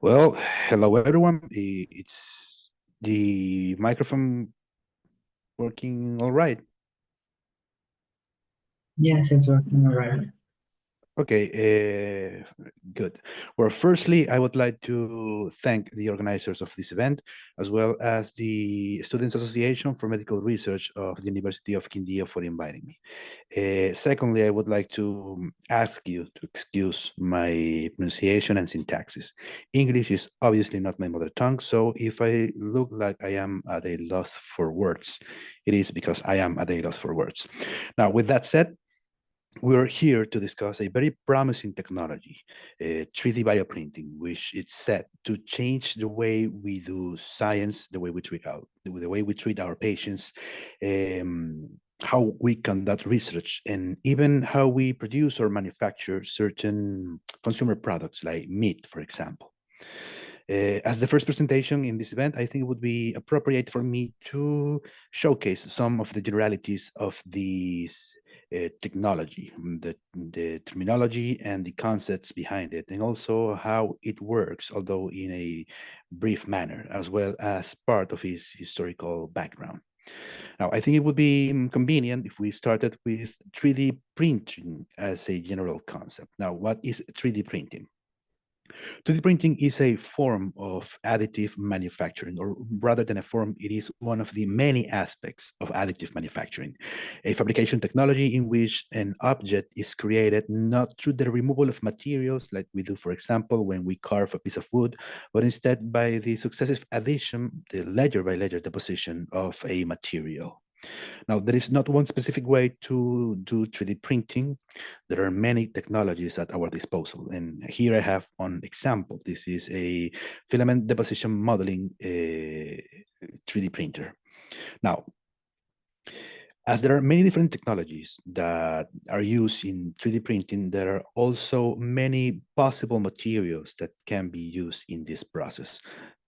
Well, hello everyone. It's the microphone working all right. Yes, it's working all right. Okay, good. Well, firstly, I would like to thank the organizers of this event, as well as the Students Association for Medical Research of the University of Quindío for inviting me. Secondly, I would like to ask you to excuse my pronunciation and syntaxes. English is obviously not my mother tongue, so if I look like I am at a loss for words, it is because I am at a loss for words. Now, with that said, we're here to discuss a very promising technology, 3D bioprinting, which is set to change the way we do science, the way we treat our patients, how we conduct research, and even how we produce or manufacture certain consumer products like meat, for example. As the first presentation in this event, I think it would be appropriate for me to showcase some of the generalities of these technology, the terminology and the concepts behind it, and also how it works, although in a brief manner, as well as part of his historical background. Now, I think it would be convenient if we started with 3D printing as a general concept. Now, what is 3D printing? 3D printing is a form of additive manufacturing, or rather than a form, it is one of the many aspects of additive manufacturing, a fabrication technology in which an object is created not through the removal of materials like we do, for example, when we carve a piece of wood, but instead by the successive addition, the layer by layer deposition of a material. Now, there is not one specific way to do 3D printing. There are many technologies at our disposal. And here I have one example. This is a filament deposition modeling 3D printer. Now, as there are many different technologies that are used in 3D printing, there are also many possible materials that can be used in this process.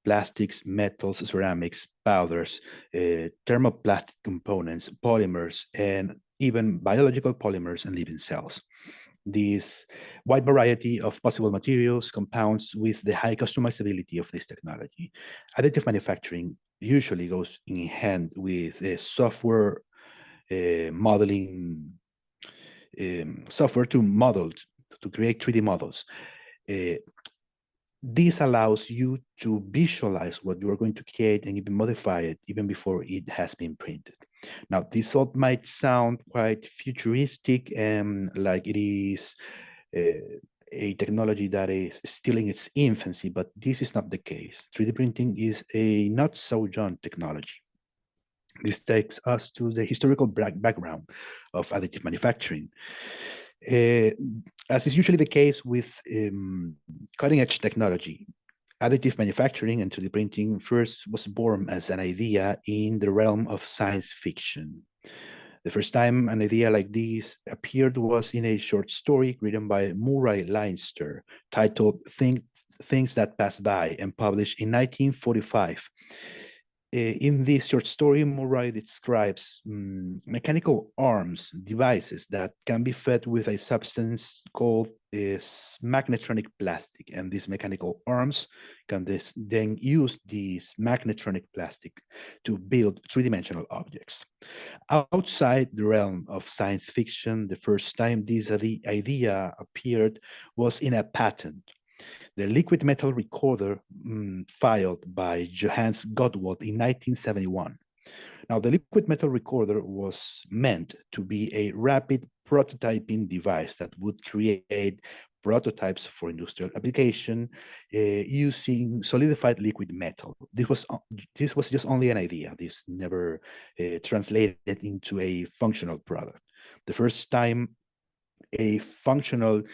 Plastics, metals, ceramics, powders, thermoplastic components, polymers, and even biological polymers and living cells. This wide variety of possible materials compounds with the high customizability of this technology. Additive manufacturing usually goes in hand with software modeling software to create 3D models. This allows you to visualize what you are going to create and even modify it even before it has been printed. Now, this all might sound quite futuristic and like it is a technology that is still in its infancy, but this is not the case. 3D printing is a not so young technology. This takes us to the historical background of additive manufacturing. As is usually the case with cutting-edge technology, additive manufacturing and 3D printing first was born as an idea in the realm of science fiction. The first time an idea like this appeared was in a short story written by Murray Leinster titled Things That Pass By and published in 1945. In this short story, Murray describes mechanical arms, devices that can be fed with a substance called magnetronic plastic. And these mechanical arms can then use this magnetronic plastic to build three-dimensional objects. Outside the realm of science fiction, the first time this idea appeared was in a patent, the liquid metal recorder filed by Johannes Gottwald in 1971. Now, the liquid metal recorder was meant to be a rapid prototyping device that would create prototypes for industrial application using solidified liquid metal. This was just only an idea. This never translated into a functional product. The first time a functional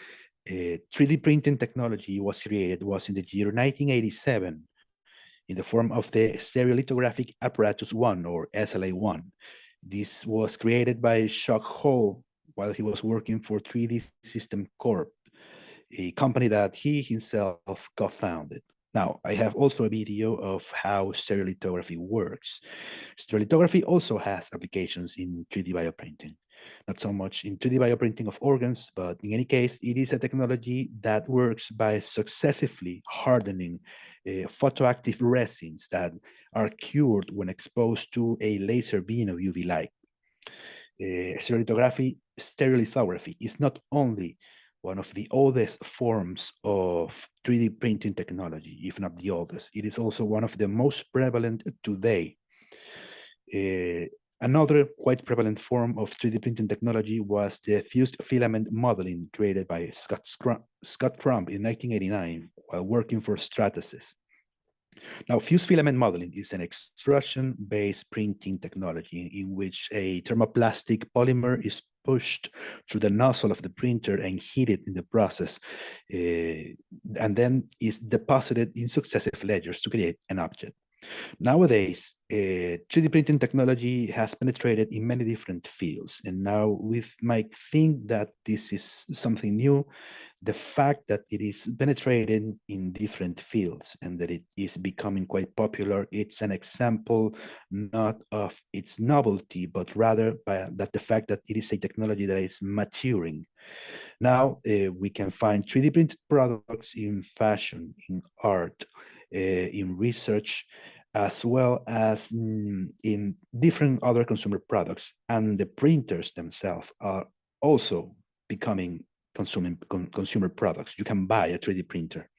3D printing technology was created was in the year 1987 in the form of the Stereolithographic Apparatus 1 or SLA1. This was created by Chuck Hall while he was working for 3D System Corp, a company that he himself co-founded. Now, I have also a video of how stereolithography works. Stereolithography also has applications in 3D bioprinting. Not so much in 3D bioprinting of organs, but in any case, it is a technology that works by successively hardening photoactive resins that are cured when exposed to a laser beam of UV light. Stereolithography is not only one of the oldest forms of 3D printing technology, if not the oldest, it is also one of the most prevalent today. Another quite prevalent form of 3D printing technology was the fused filament modeling created by Scott Crumb in 1989 while working for Stratasys. Now, fused filament modeling is an extrusion-based printing technology in which a thermoplastic polymer is pushed through the nozzle of the printer and heated in the process, and then is deposited in successive layers to create an object. Nowadays, 3D printing technology has penetrated in many different fields, and now we might think that this is something new. The fact that it is penetrated in different fields and that it is becoming quite popular, it's an example not of its novelty, but rather by that the fact that it is a technology that is maturing. Now we can find 3D printed products in fashion, in art, in research, as well as in different other consumer products. And the printers themselves are also becoming consumer products. You can buy a 3D printer.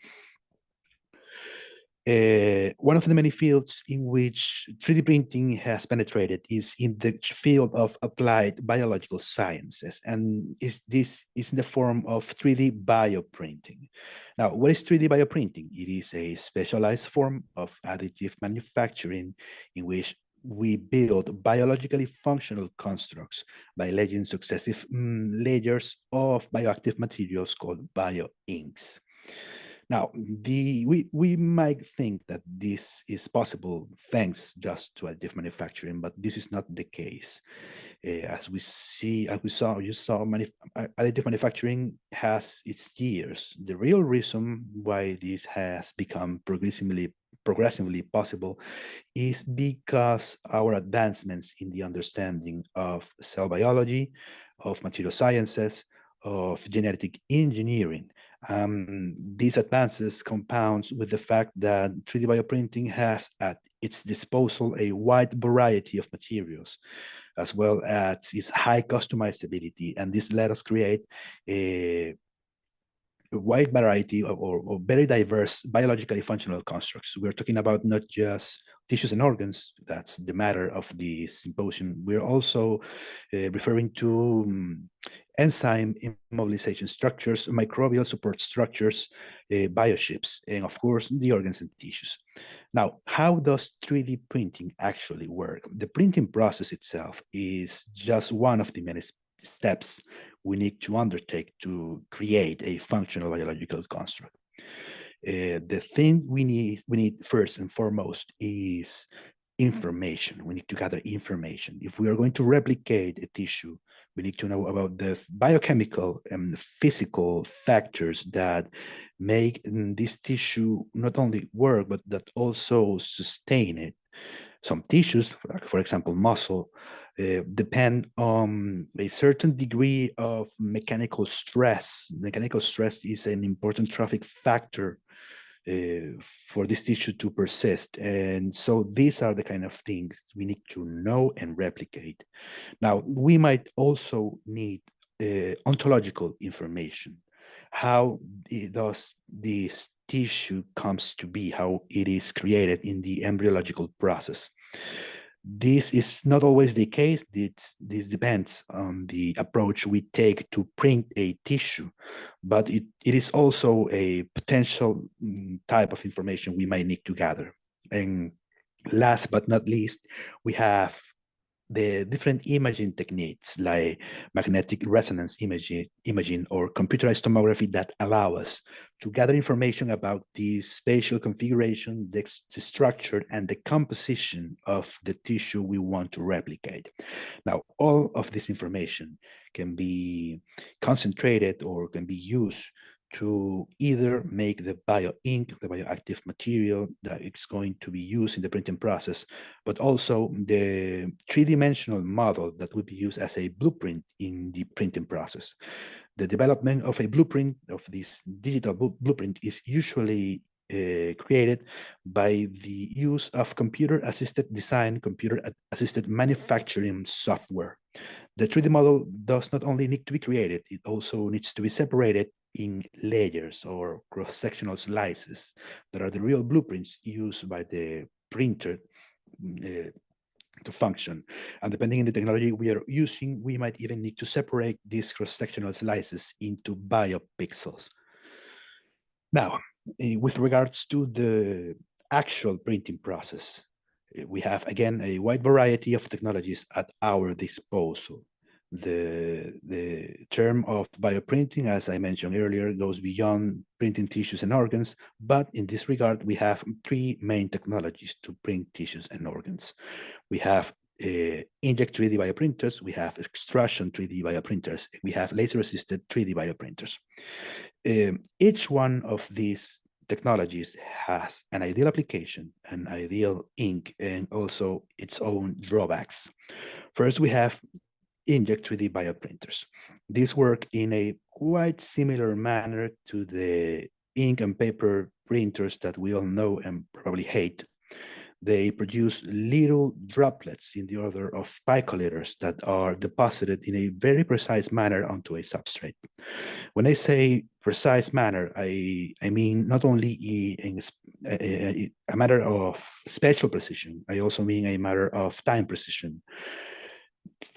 One of the many fields in which 3D printing has penetrated is in the field of applied biological sciences, and this is in the form of 3D bioprinting. Now, what is 3D bioprinting? It is a specialized form of additive manufacturing in which we build biologically functional constructs by laying successive layers of bioactive materials called bioinks. Now, we might think that this is possible thanks just to additive manufacturing, but this is not the case. As we saw, additive manufacturing has its years. The real reason why this has become progressively possible is because our advancements in the understanding of cell biology, of material sciences, of genetic engineering. These advances compounds with the fact that 3D bioprinting has at its disposal a wide variety of materials, as well as its high customizability, and this let us create a wide variety of, or very diverse biologically functional constructs. We're talking about not just tissues and organs, that's the matter of the symposium. We're also referring to enzyme immobilization structures, microbial support structures, bioships, and of course, the organs and tissues. Now, how does 3D printing actually work? The printing process itself is just one of the many steps we need to undertake to create a functional biological construct. The thing we need first and foremost is information. We need to gather information. If we are going to replicate a tissue, we need to know about the biochemical and physical factors that make this tissue not only work, but that also sustain it. Some tissues, for example, muscle, depend on a certain degree of mechanical stress. Mechanical stress is an important trophic factor for this tissue to persist. And so these are the kind of things we need to know and replicate. Now, we might also need ontological information. How does this tissue comes to be, how it is created in the embryological process? This is not always the case. This depends on the approach we take to print a tissue, but it is also a potential type of information we might need to gather. And last but not least, we have the different imaging techniques like magnetic resonance imaging or computerized tomography that allow us to gather information about the spatial configuration, the structure, and the composition of the tissue we want to replicate. Now, all of this information can be concentrated or can be used to either make the bio ink, the bioactive material that is going to be used in the printing process, but also the three-dimensional model that will be used as a blueprint in the printing process. The development of a blueprint, of this digital blueprint, is usually created by the use of computer-assisted design, computer-assisted manufacturing software. The 3D model does not only need to be created, it also needs to be separated in layers or cross-sectional slices that are the real blueprints used by the printer to function. And depending on the technology we are using, we might even need to separate these cross-sectional slices into biopixels. Now, with regards to the actual printing process, we have, again, a wide variety of technologies at our disposal. The term of bioprinting, as I mentioned earlier, goes beyond printing tissues and organs, but in this regard, we have three main technologies to print tissues and organs. We have inject 3D bioprinters, we have extrusion 3D bioprinters, we have laser-assisted 3D bioprinters. Each one of these technologies has an ideal application, an ideal ink, and also its own drawbacks. First, we have inject 3D bioprinters. These work in a quite similar manner to the ink and paper printers that we all know and probably hate. They produce little droplets in the order of picoliters that are deposited in a very precise manner onto a substrate. When I say precise manner, I mean not only in a matter of spatial precision, I also mean a matter of time precision.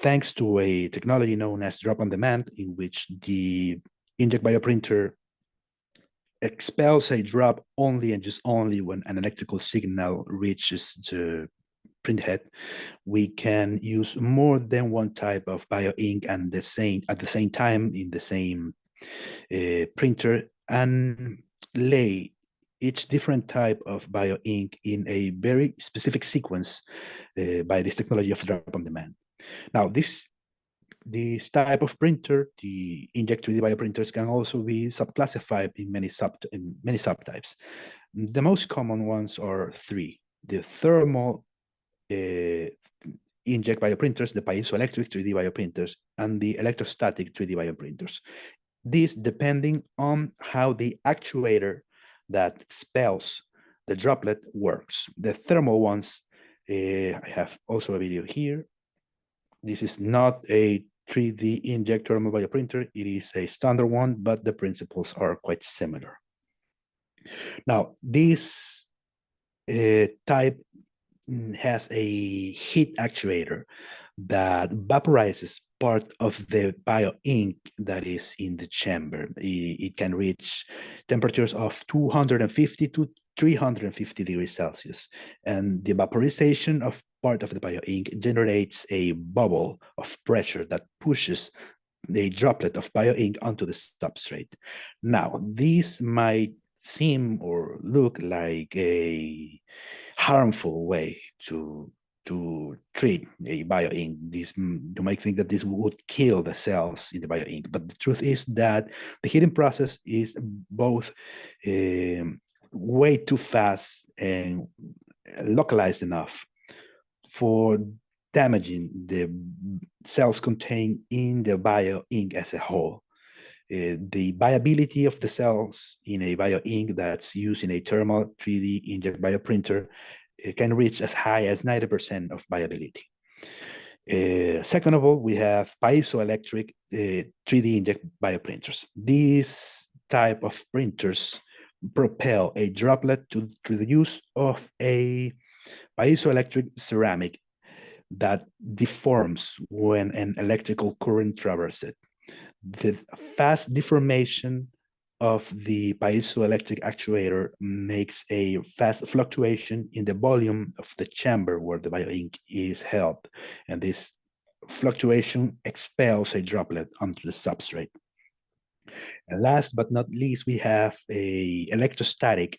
Thanks to a technology known as drop on demand, in which the inject bioprinter expels a drop only and just only when an electrical signal reaches the print head, we can use more than one type of bio ink and at the same time in the same printer, and lay each different type of bio ink in a very specific sequence by this technology of drop on demand. Now, this type of printer, the inject 3D bioprinters, can also be subclassified in many subtypes. The most common ones are three: the thermal inject bioprinters, the piezoelectric 3D bioprinters, and the electrostatic 3D bioprinters. This depending on how the actuator that expels the droplet works. The thermal ones, I have also a video here. This is not a 3D inject thermal bioprinter. It is a standard one, but the principles are quite similar. Now, this type has a heat actuator that vaporizes part of the bio ink that is in the chamber. It can reach temperatures of 250 to 350 degrees Celsius. And the vaporization of part of the bio ink generates a bubble of pressure that pushes a droplet of bio ink onto the substrate. Now, this might seem or look like a harmful way to treat a bio ink. You might think that this would kill the cells in the bio ink, but the truth is that the heating process is both way too fast and localized enough for damaging the cells contained in the bio ink as a whole. The viability of the cells in a bio ink that's used in a thermal 3D inject bioprinter can reach as high as 90% of viability. Second of all, we have piezoelectric 3D inject bioprinters. These type of printers propel a droplet to the use of a piezoelectric ceramic that deforms when an electrical current traverses it. The fast deformation of the piezoelectric actuator makes a fast fluctuation in the volume of the chamber where the bio ink is held, and this fluctuation expels a droplet onto the substrate. And last but not least, we have a electrostatic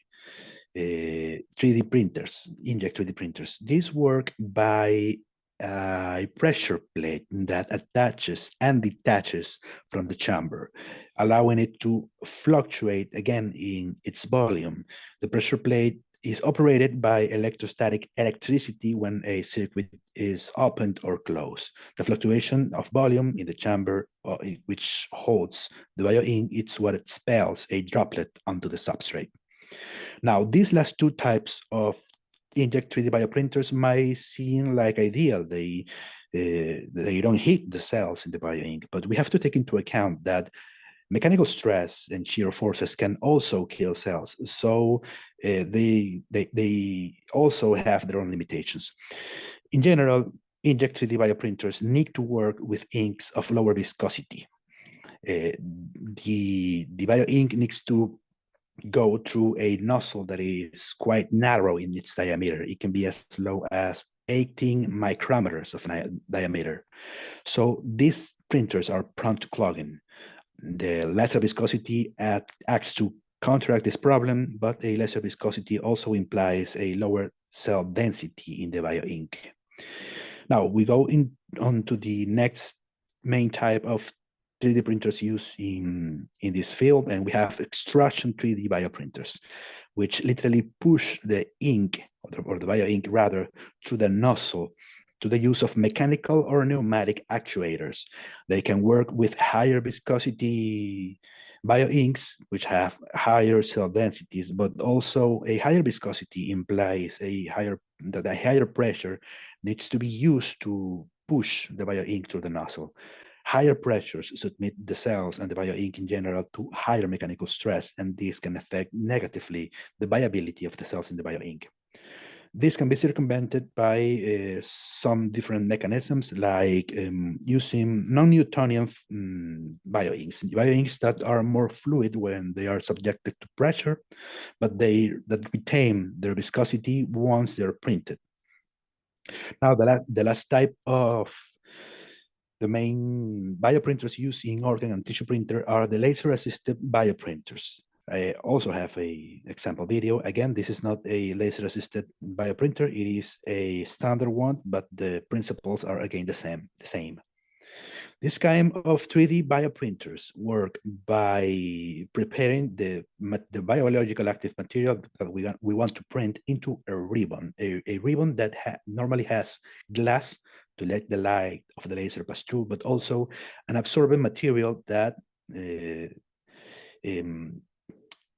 3D printers, inject 3D printers. These work by a pressure plate that attaches and detaches from the chamber. allowing it to fluctuate again in its volume. The pressure plate is operated by electrostatic electricity when a circuit is opened or closed. The fluctuation of volume in the chamber which holds the bioink is what expels a droplet onto the substrate. Now, these last two types of inkjet 3D bioprinters might seem like ideal. They don't hit the cells in the bioink, but we have to take into account that mechanical stress and shear forces can also kill cells. So they also have their own limitations. In general, inkjet 3D bioprinters need to work with inks of lower viscosity. The bioink needs to go through a nozzle that is quite narrow in its diameter. It can be as low as 18 micrometers of diameter. So these printers are prone to clogging. The lesser viscosity acts to counteract this problem, but a lesser viscosity also implies a lower cell density in the bioink. Now we go on to the next main type of 3D printers used in this field, and we have extrusion 3D bioprinters, which literally push the ink, or the bioink rather, through the nozzle to the use of mechanical or pneumatic actuators. They can work with higher viscosity bioinks, which have higher cell densities, but also a higher viscosity implies that a higher pressure needs to be used to push the bioink through the nozzle. Higher pressures submit the cells and the bioink in general to higher mechanical stress, and this can affect negatively the viability of the cells in the bioink. This can be circumvented by some different mechanisms, like using non-Newtonian bioinks that are more fluid when they are subjected to pressure, but that retain their viscosity once they're printed. Now, the last type of the main bioprinters used in organ and tissue printer are the laser-assisted bioprinters. I also have an example video. Again, this is not a laser-assisted bioprinter. It is a standard one, but the principles are again the same. This kind of 3D bioprinters work by preparing the biological active material that we want to print into a ribbon, a ribbon that normally has glass to let the light of the laser pass through, but also an absorbent material that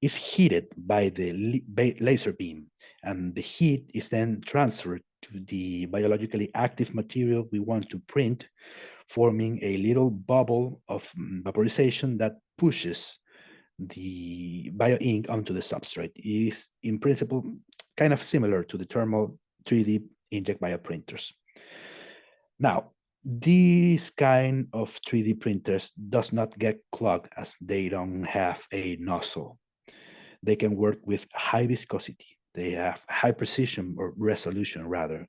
is heated by the laser beam, and the heat is then transferred to the biologically active material we want to print, forming a little bubble of vaporization that pushes the bioink onto the substrate. It is, in principle, kind of similar to the thermal 3D inkjet bioprinters. Now, these kind of 3D printers does not get clogged as they don't have a nozzle. They can work with high viscosity. They have high precision, or resolution rather.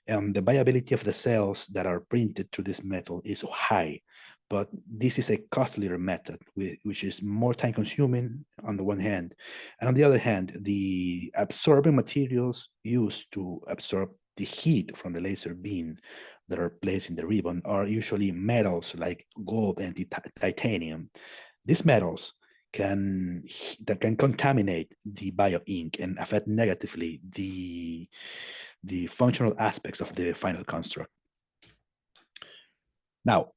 And the viability of the cells that are printed through this method is high, but this is a costlier method, which is more time consuming on the one hand. And on the other hand, the absorbing materials used to absorb the heat from the laser beam that are placed in the ribbon are usually metals like gold and titanium. These metals can contaminate the bioink and affect negatively the functional aspects of the final construct. Now,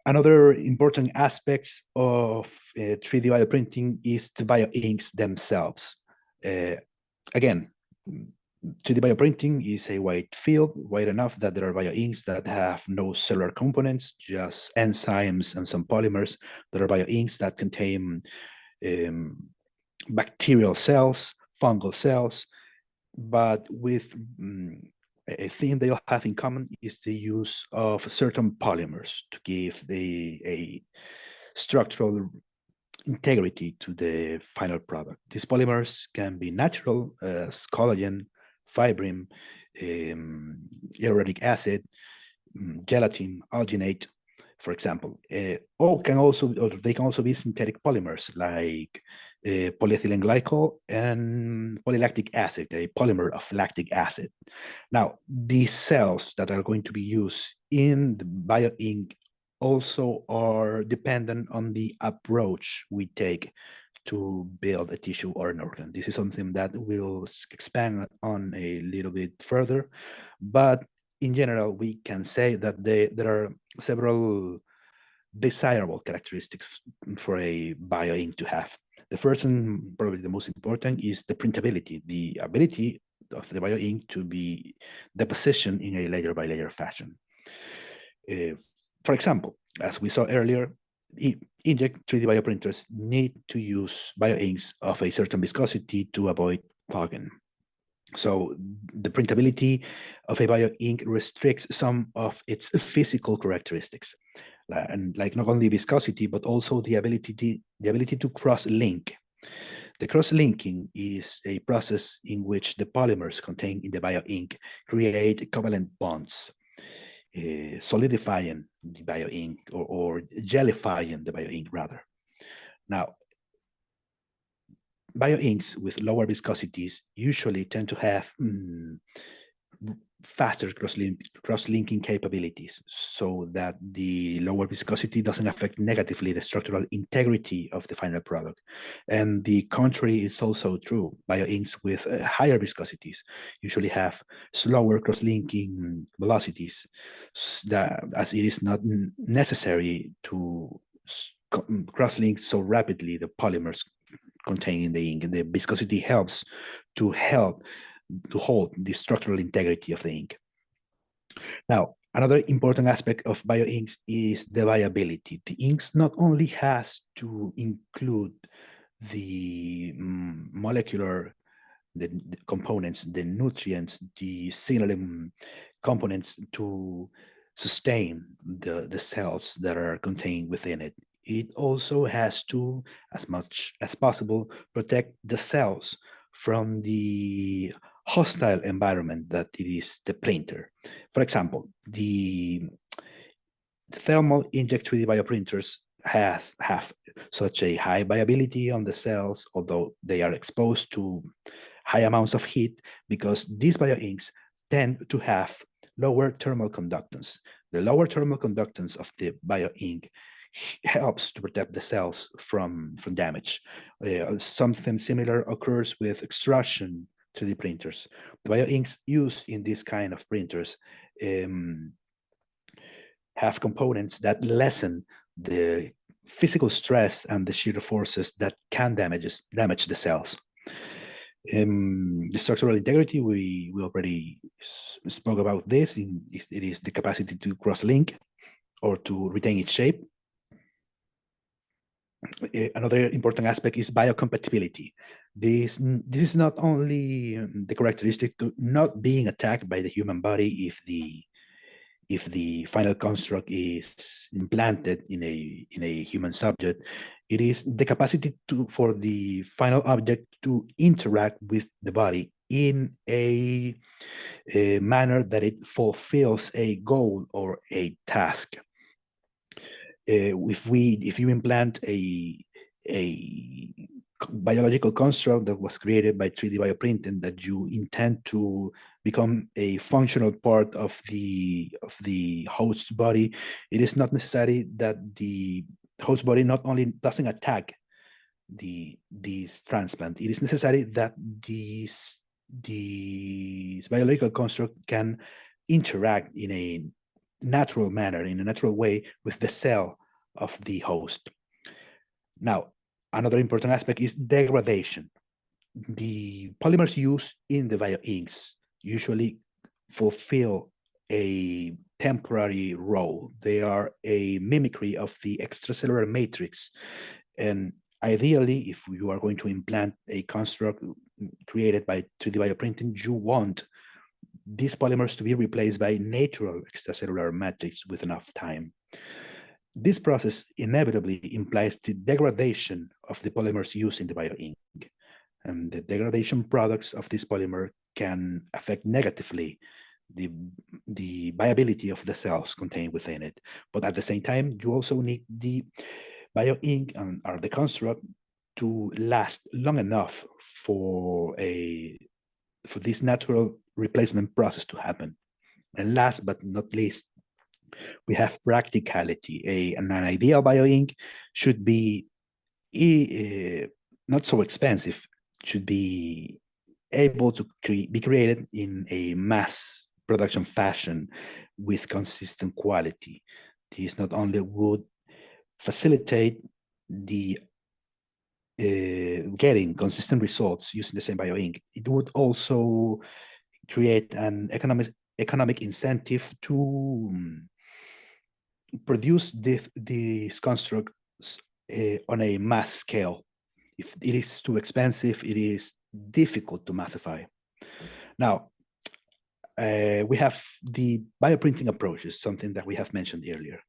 another important aspects of 3D bioprinting is the bioinks themselves. Again, 3D bioprinting is a wide field, wide enough that there are bioinks that have no cellular components, just enzymes and some polymers. There are bioinks that contain bacterial cells, fungal cells, but with a thing they all have in common is the use of certain polymers to give a structural integrity to the final product. These polymers can be natural, as collagen, fibrin, hyaluronic acid, gelatin, alginate, for example. They can also be synthetic polymers like polyethylene glycol and polylactic acid, a polymer of lactic acid. Now, these cells that are going to be used in the bioink also are dependent on the approach we take to build a tissue or an organ. This is something that we'll expand on a little bit further, but in general, we can say that there are several desirable characteristics for a bioink to have. The first and probably the most important is the printability, the ability of the bioink to be depositioned in a layer by layer fashion. For example, as we saw earlier, inkjet 3D bioprinters need to use bioinks of a certain viscosity to avoid clogging. So the printability of a bioink restricts some of its physical characteristics, and like not only viscosity, but also the ability to cross-link. The cross-linking is a process in which the polymers contained in the bioink create covalent bonds, solidifying the bioink or gellifying the bioink rather. Now, bioinks with lower viscosities usually tend to have faster cross-linking capabilities, so that the lower viscosity doesn't affect negatively the structural integrity of the final product. And the contrary is also true. Bioinks with higher viscosities usually have slower cross-linking velocities, as it is not necessary to cross-link so rapidly the polymers contained in the ink, and the viscosity helps to hold the structural integrity of the ink. Now, another important aspect of bioinks is the viability. The inks not only has to include the molecular the components, the nutrients, the signaling components to sustain the cells that are contained within it. It also has to, as much as possible, protect the cells from the hostile environment that it is the printer. For example, the thermal inkjet 3D bioprinters have such a high viability on the cells, although they are exposed to high amounts of heat, because these bioinks tend to have lower thermal conductance. The lower thermal conductance of the bioink helps to protect the cells from damage. Something similar occurs with extrusion 3D printers. The bioinks used in this kind of printers have components that lessen the physical stress and the shear forces that can damage the cells. The structural integrity, we already spoke about this. It is the capacity to cross-link or to retain its shape. Another important aspect is biocompatibility. This is not only the characteristic to not being attacked by the human body if the final construct is implanted in a human subject. It is the capacity for the final object to interact with the body in a manner that it fulfills a goal or a task. If you implant a biological construct that was created by 3D bioprinting that you intend to become a functional part of the host body, it is not necessary that the host body not only doesn't attack this transplant, it is necessary that this biological construct can interact in a natural manner, in a natural way, with the cell of the host. Now, another important aspect is degradation. The polymers used in the bioinks usually fulfill a temporary role. They are a mimicry of the extracellular matrix. And ideally, if you are going to implant a construct created by 3D bioprinting, you want these polymers to be replaced by natural extracellular matrix with enough time. This process inevitably implies the degradation of the polymers used in the bioink. And the degradation products of this polymer can affect negatively the viability of the cells contained within it. But at the same time, you also need the bioink or the construct to last long enough for this natural replacement process to happen. And last but not least, We have practicality. An ideal bioink should be not so expensive, should be able to be created in a mass production fashion with consistent quality. This not only would facilitate the getting consistent results using the same bioink, it would also create an economic incentive to produce these constructs on a mass scale. If it is too expensive, it is difficult to massify. Now, we have the bioprinting approaches, something that we have mentioned earlier.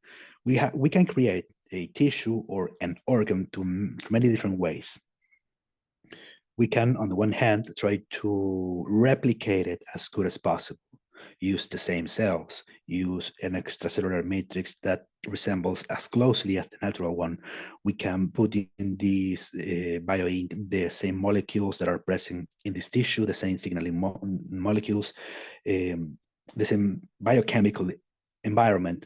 We can create a tissue or an organ to many different ways. We can, on the one hand, try to replicate it as good as possible, use the same cells, use an extracellular matrix that resembles as closely as the natural one. We can put in these bioink the same molecules that are present in this tissue, the same signaling molecules, the same biochemical environment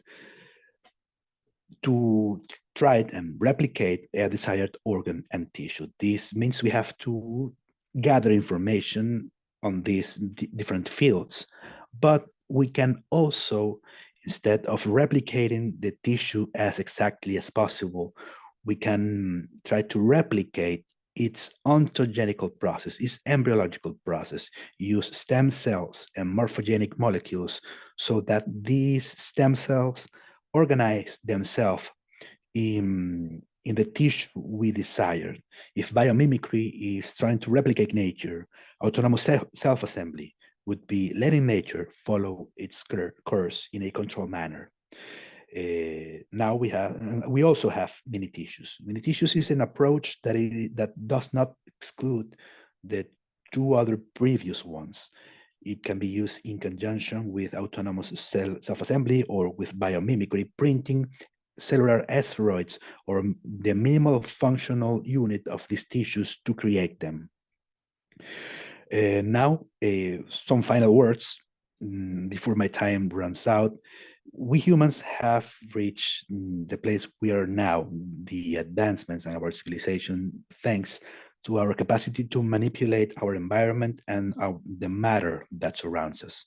to try it and replicate a desired organ and tissue. This means we have to gather information on these different fields, but we can also, instead of replicating the tissue as exactly as possible, we can try to replicate its ontogenical process, its embryological process, use stem cells and morphogenic molecules so that these stem cells organize themselves in the tissue we desire. If biomimicry is trying to replicate nature, autonomous self-assembly would be letting nature follow its course in a controlled manner. Now we also have mini tissues. Mini tissues is an approach that does not exclude the two other previous ones. It can be used in conjunction with autonomous self-assembly or with biomimicry printing cellular spheroids or the minimal functional unit of these tissues to create them. Now, some final words before my time runs out. We humans have reached the place we are now, the advancements in our civilization, thanks to our capacity to manipulate our environment and the matter that surrounds us.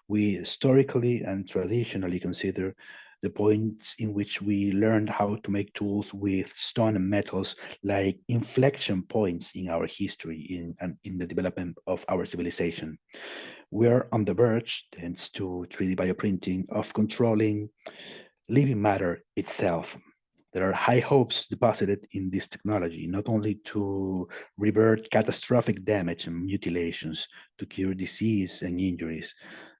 We historically and traditionally consider the points in which we learned how to make tools with stone and metals like inflection points in our history in the development of our civilization. We are on the verge, thanks to 3D bioprinting, of controlling living matter itself. There are high hopes deposited in this technology, not only to revert catastrophic damage and mutilations, to cure disease and injuries,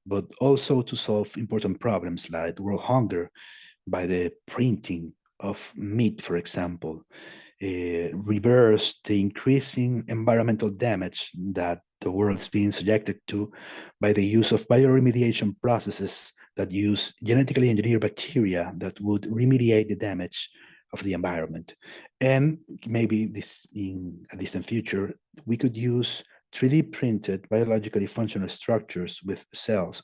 but also to solve important problems like world hunger by the printing of meat, for example, reverse the increasing environmental damage that the world is being subjected to by the use of bioremediation processes that use genetically engineered bacteria that would remediate the damage of the environment. And maybe this in a distant future, we could use 3D printed biologically functional structures with cells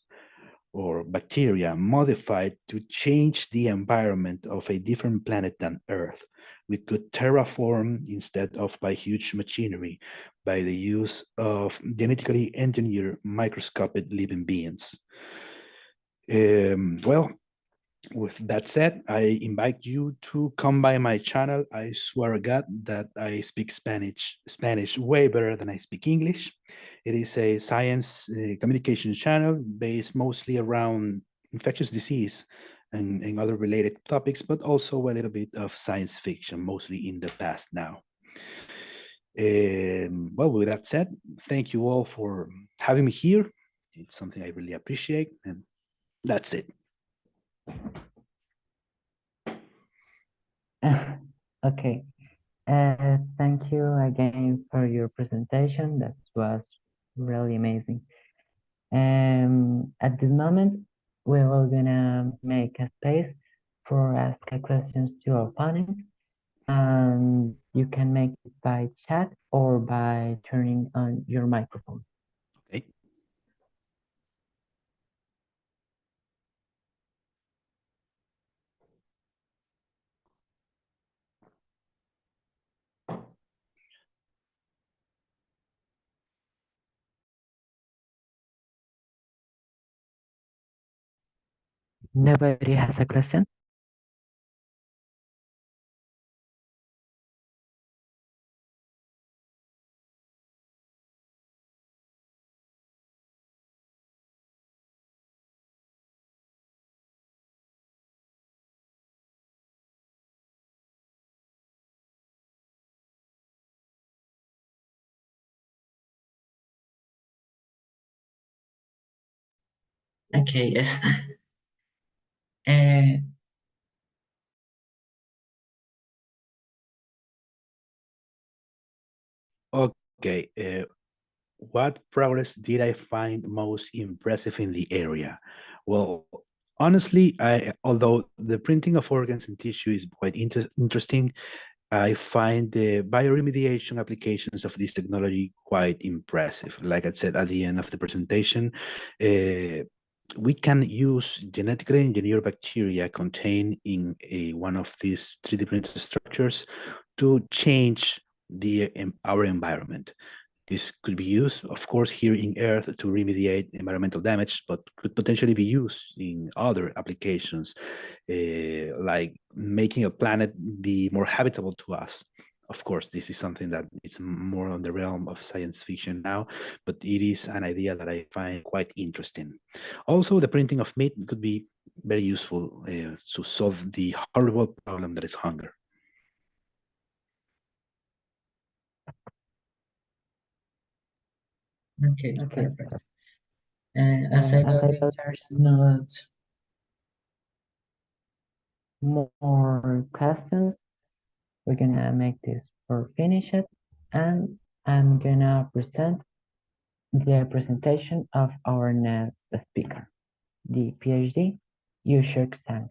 or bacteria modified to change the environment of a different planet than Earth. We could terraform instead of by huge machinery by the use of genetically engineered microscopic living beings. Well, with that said, I invite you to come by my channel. I swear to God that I speak Spanish way better than I speak English. It is a science communication channel based mostly around infectious disease and other related topics, but also a little bit of science fiction, mostly in the past now. Well, with that said, thank you all for having me here. It's something I really appreciate, and that's it. Okay. Thank you again for your presentation. That was really amazing. At this moment, we're all gonna make a space for ask questions to our panel. And you can make it by chat or by turning on your microphone. Okay. Nobody has a question? Okay, yes. Uh, Okay, what progress did I find most impressive in the area? Well, honestly, although the printing of organs and tissue is quite interesting, I find the bioremediation applications of this technology quite impressive. Like I said at the end of the presentation, we can use genetically engineered bacteria contained in one of these 3D printed structures to change our environment. This could be used, of course, here in Earth to remediate environmental damage, but could potentially be used in other applications, like making a planet be more habitable to us. Of course, this is something that is more on the realm of science fiction now, but it is an idea that I find quite interesting. Also, the printing of meat could be very useful to solve the horrible problem that is hunger. okay, Okay. perfect. As I believe there's not more questions, we're gonna make this for finish it, and I'm gonna present the presentation of our next speaker, the PhD, Yushuk Sang.